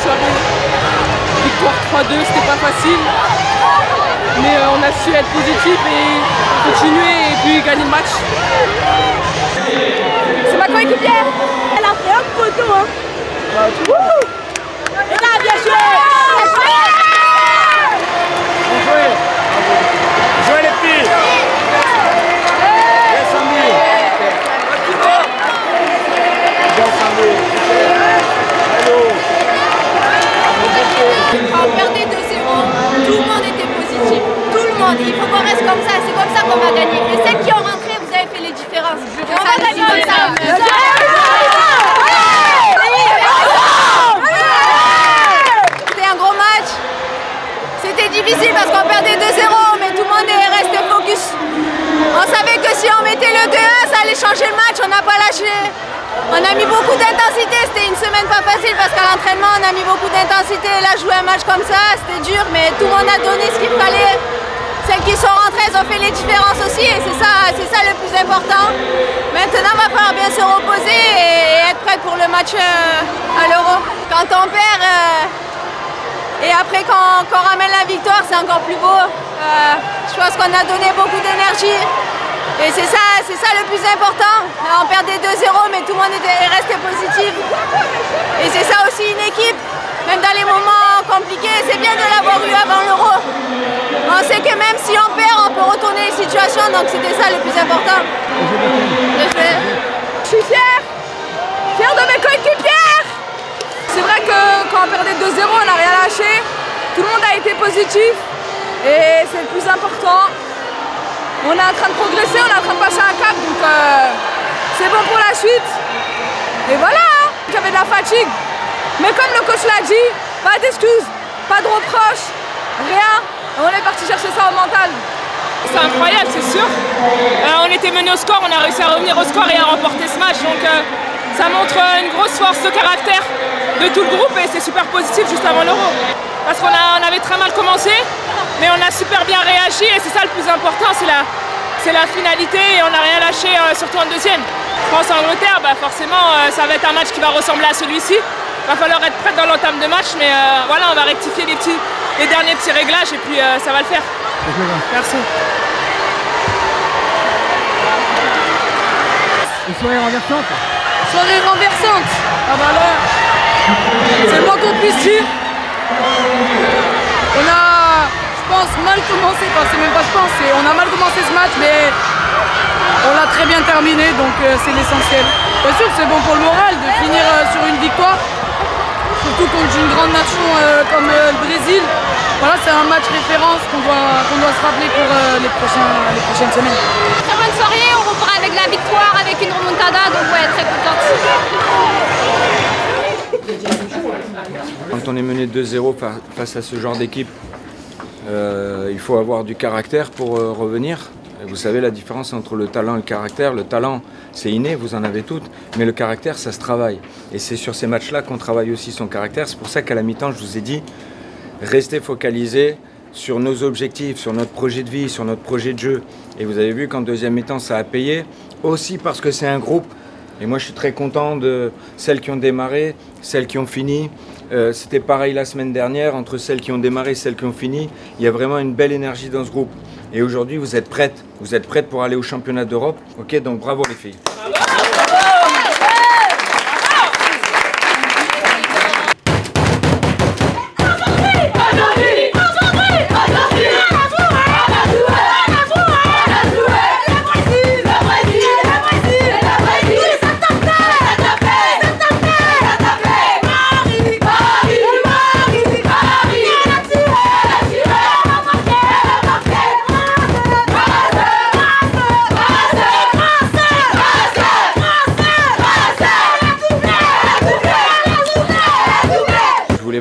soirée. Victoire 3-2, c'était pas facile. Mais on a su être positif et continuer et puis gagner le match. C'est ma coéquipière. Elle a fait un photo. Hein. Et là, bien joué. Bien joué. Jouez les filles. Bien Sandy. Bien Sandy. Quand on perdait 2-0, tout le monde était positif. Tout le monde. Il faut qu'on reste comme ça. C'est comme ça qu'on va gagner. Et celles qui ont rentré, vous avez fait les différences. Et on va gagner comme ça. C'était un gros match. C'était difficile parce qu'on perdait 2-0, mais tout le monde est resté focus. On savait que si on mettait le 2-1, ça allait changer le match. On n'a pas lâché. On a mis beaucoup d'intensité, c'était une semaine pas facile parce qu'à l'entraînement on a mis beaucoup d'intensité. Là, jouer un match comme ça, c'était dur, mais tout le monde a donné ce qu'il fallait. Celles qui sont rentrées, elles ont fait les différences aussi et c'est ça le plus important. Maintenant, il va falloir bien se reposer et être prêt pour le match à l'Euro. Quand on perd et après quand on ramène la victoire, c'est encore plus beau. Je pense qu'on a donné beaucoup d'énergie. Et c'est ça le plus important. On perdait 2-0, mais tout le monde est resté positif. Et c'est ça aussi une équipe, même dans les moments compliqués, c'est bien de l'avoir eu avant l'Euro. On sait que même si on perd, on peut retourner les situations, donc c'était ça le plus important. Je suis fière de mes coéquipières. C'est vrai que quand on perdait 2-0, on n'a rien lâché. Tout le monde a été positif et c'est le plus important. On est en train de progresser, on est en train de passer un cap, donc c'est bon pour la suite. Et voilà, il y avait de la fatigue. Mais comme le coach l'a dit, pas d'excuses, pas de reproches, rien. On est parti chercher ça au mental. C'est incroyable, c'est sûr. On était mené au score, on a réussi à revenir au score et à remporter ce match. Donc ça montre une grosse force de caractère de tout le groupe et c'est super positif juste avant l'Euro. Parce qu'on avait très mal commencé, mais on a super bien réagi et c'est ça le plus important, c'est la finalité et on n'a rien lâché, surtout en deuxième. France-Angleterre, forcément, ça va être un match qui va ressembler à celui-ci. Il va falloir être prêt dans l'entame de match, mais voilà, on va rectifier les derniers petits réglages et puis ça va le faire. Merci. Une soirée renversante. Soirée renversante. Ah bah là, c'est le moins qu'on puisse dire. On a, je pense, mal commencé, enfin c'est même pas je pense, on a mal commencé ce match, mais on l'a très bien terminé, donc c'est l'essentiel. Bien sûr que c'est bon pour le moral de finir sur une victoire, surtout contre une grande nation comme le Brésil. Voilà, c'est un match référence qu'on doit se rappeler pour les prochaines semaines. Très bonne soirée, on repart avec la victoire, avec une remontada, donc ouais, très contente. Quand on est mené 2-0 face à ce genre d'équipe, il faut avoir du caractère pour revenir. Et vous savez la différence entre le talent et le caractère. Le talent, c'est inné, vous en avez toutes, mais le caractère, ça se travaille. Et c'est sur ces matchs-là qu'on travaille aussi son caractère. C'est pour ça qu'à la mi-temps, je vous ai dit, restez focalisés sur nos objectifs, sur notre projet de vie, sur notre projet de jeu. Et vous avez vu qu'en deuxième mi-temps, ça a payé, aussi parce que c'est un groupe. Et moi, je suis très content de celles qui ont démarré, celles qui ont fini. C'était pareil la semaine dernière, entre celles qui ont démarré et celles qui ont fini. Il y a vraiment une belle énergie dans ce groupe. Et aujourd'hui, vous êtes prêtes pour aller au championnat d'Europe. Ok, donc bravo les filles.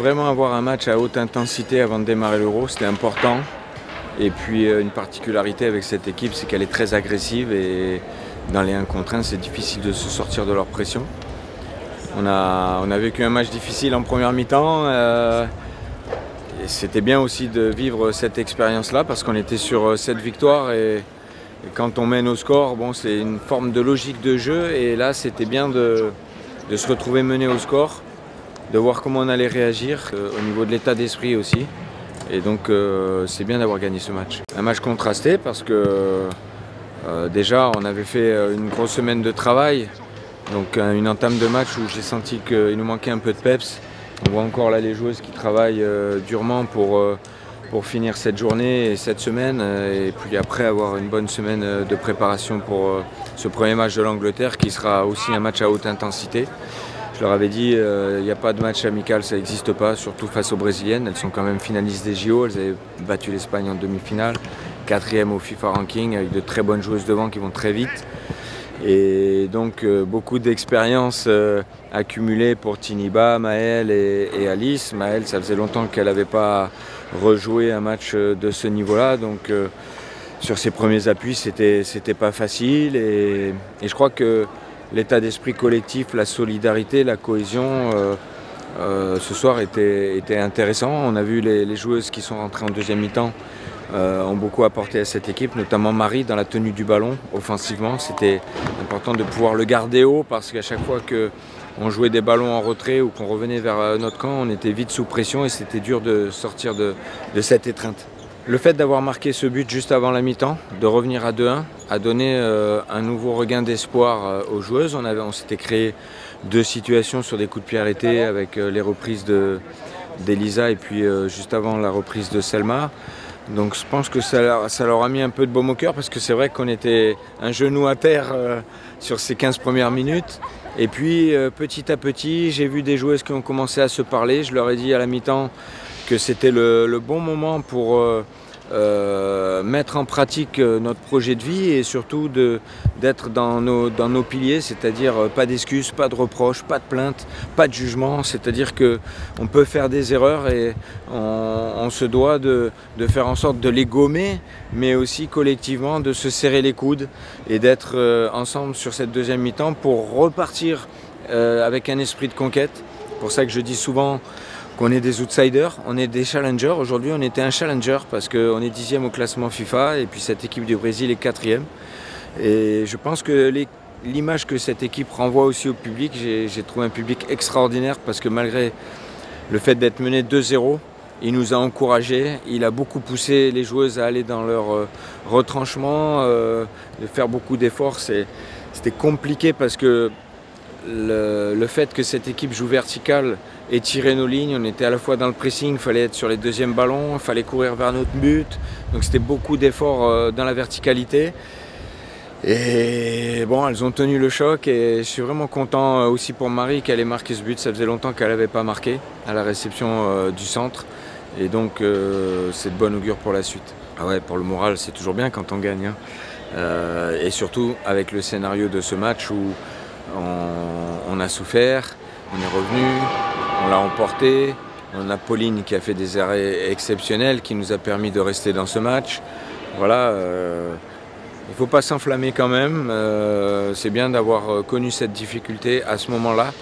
Vraiment avoir un match à haute intensité avant de démarrer l'Euro, c'était important. Et puis une particularité avec cette équipe, c'est qu'elle est très agressive et dans les 1 contre 1, c'est difficile de se sortir de leur pression. On a vécu un match difficile en première mi-temps. Et c'était bien aussi de vivre cette expérience-là parce qu'on était sur 7 victoires et quand on mène au score, bon, c'est une forme de logique de jeu et là c'était bien de se retrouver mené au score. de voir comment on allait réagir, au niveau de l'état d'esprit aussi. Et donc c'est bien d'avoir gagné ce match. Un match contrasté parce que déjà on avait fait une grosse semaine de travail, donc une entame de match où j'ai senti qu'il nous manquait un peu de peps. On voit encore là les joueuses qui travaillent durement pour finir cette journée et cette semaine, et puis après avoir une bonne semaine de préparation pour ce premier match de l'Angleterre qui sera aussi un match à haute intensité. Je leur avais dit, il n'y a pas de match amical, ça n'existe pas, surtout face aux Brésiliennes. Elles sont quand même finalistes des JO, elles avaient battu l'Espagne en demi-finale, 4e au FIFA ranking, avec de très bonnes joueuses devant qui vont très vite. Et donc beaucoup d'expérience accumulée pour Tiniba, Maëlle et Alice. Maëlle, ça faisait longtemps qu'elle n'avait pas rejoué un match de ce niveau-là, donc sur ses premiers appuis, c'était pas facile. Et je crois que l'état d'esprit collectif, la solidarité, la cohésion, ce soir était intéressant. On a vu les joueuses qui sont rentrées en deuxième mi-temps ont beaucoup apporté à cette équipe, notamment Marie dans la tenue du ballon offensivement. C'était important de pouvoir le garder haut parce qu'à chaque fois qu'on jouait des ballons en retrait ou qu'on revenait vers notre camp, on était vite sous pression et c'était dur de sortir de cette étreinte. Le fait d'avoir marqué ce but juste avant la mi-temps, de revenir à 2-1, a donné un nouveau regain d'espoir aux joueuses. On s'était créé 2 situations sur des coups de pied arrêtés avec les reprises d'Elisa et puis juste avant la reprise de Selma. Donc je pense que ça leur a mis un peu de baume au cœur parce que c'est vrai qu'on était un genou à terre sur ces 15 premières minutes. Et puis petit à petit, j'ai vu des joueuses qui ont commencé à se parler. Je leur ai dit à la mi-temps que c'était le bon moment pour mettre en pratique notre projet de vie et surtout d'être dans nos piliers, c'est-à-dire pas d'excuses, pas de reproches, pas de plaintes, pas de jugement, c'est-à-dire qu'on peut faire des erreurs et on se doit de faire en sorte de les gommer, mais aussi collectivement de se serrer les coudes et d'être ensemble sur cette deuxième mi-temps pour repartir avec un esprit de conquête. C'est pour ça que je dis souvent qu'on est des outsiders, on est des challengers. Aujourd'hui, on était un challenger parce qu'on est 10e au classement FIFA et puis cette équipe du Brésil est 4e. Et je pense que l'image que cette équipe renvoie aussi au public, j'ai trouvé un public extraordinaire parce que malgré le fait d'être mené 2-0, il nous a encouragés, il a beaucoup poussé les joueuses à aller dans leur retranchement, de faire beaucoup d'efforts. C'était compliqué parce que le fait que cette équipe joue verticale et tirer nos lignes, on était à la fois dans le pressing, il fallait être sur les deuxièmes ballons, il fallait courir vers notre but, donc c'était beaucoup d'efforts dans la verticalité. Et bon, elles ont tenu le choc et je suis vraiment content aussi pour Marie qu'elle ait marqué ce but, ça faisait longtemps qu'elle n'avait pas marqué à la réception du centre et donc c'est de bon augure pour la suite. Ah ouais, pour le moral c'est toujours bien quand on gagne, hein. Et surtout avec le scénario de ce match où on a souffert, on est revenu, on l'a emporté. On a Pauline qui a fait des arrêts exceptionnels qui nous a permis de rester dans ce match. Voilà, il ne faut pas s'enflammer quand même. C'est bien d'avoir connu cette difficulté à ce moment-là,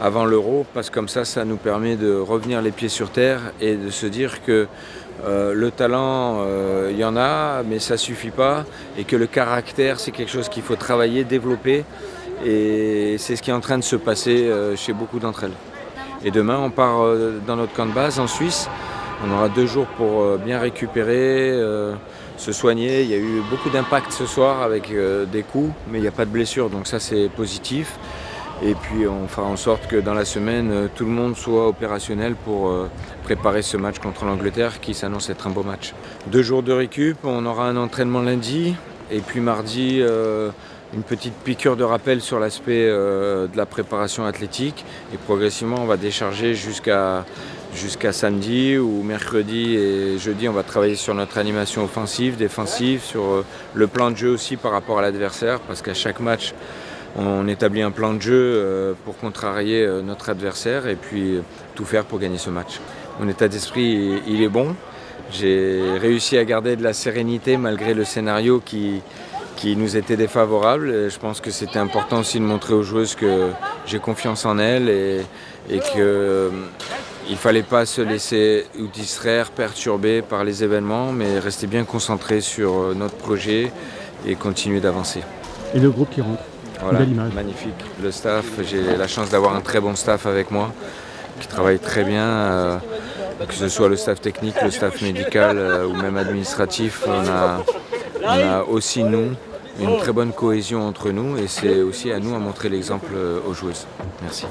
avant l'Euro, parce que comme ça nous permet de revenir les pieds sur terre et de se dire que le talent, il y en a, mais ça ne suffit pas, et que le caractère, c'est quelque chose qu'il faut travailler, développer. Et c'est ce qui est en train de se passer chez beaucoup d'entre elles. Et demain, on part dans notre camp de base en Suisse. On aura 2 jours pour bien récupérer, se soigner. Il y a eu beaucoup d'impact ce soir avec des coups, mais il n'y a pas de blessure, donc ça c'est positif. Et puis on fera en sorte que dans la semaine, tout le monde soit opérationnel pour préparer ce match contre l'Angleterre qui s'annonce être un beau match. 2 jours de récup, on aura un entraînement lundi et puis mardi, une petite piqûre de rappel sur l'aspect de la préparation athlétique et progressivement on va décharger jusqu'à samedi ou mercredi et jeudi on va travailler sur notre animation offensive, défensive, sur le plan de jeu aussi par rapport à l'adversaire parce qu'à chaque match on établit un plan de jeu pour contrarier notre adversaire et puis tout faire pour gagner ce match. Mon état d'esprit il est bon, j'ai réussi à garder de la sérénité malgré le scénario qui nous était défavorable. Je pense que c'était important aussi de montrer aux joueuses que j'ai confiance en elles et qu'il ne fallait pas se laisser ou distraire, perturber par les événements, mais rester bien concentré sur notre projet et continuer d'avancer. Et le groupe qui rentre, voilà, belle image. Magnifique. Le staff, j'ai la chance d'avoir un très bon staff avec moi. qui travaillent très bien, que ce soit le staff technique, le staff médical ou même administratif. On a aussi, nous, une très bonne cohésion entre nous et c'est aussi à nous à montrer l'exemple aux joueuses. Merci.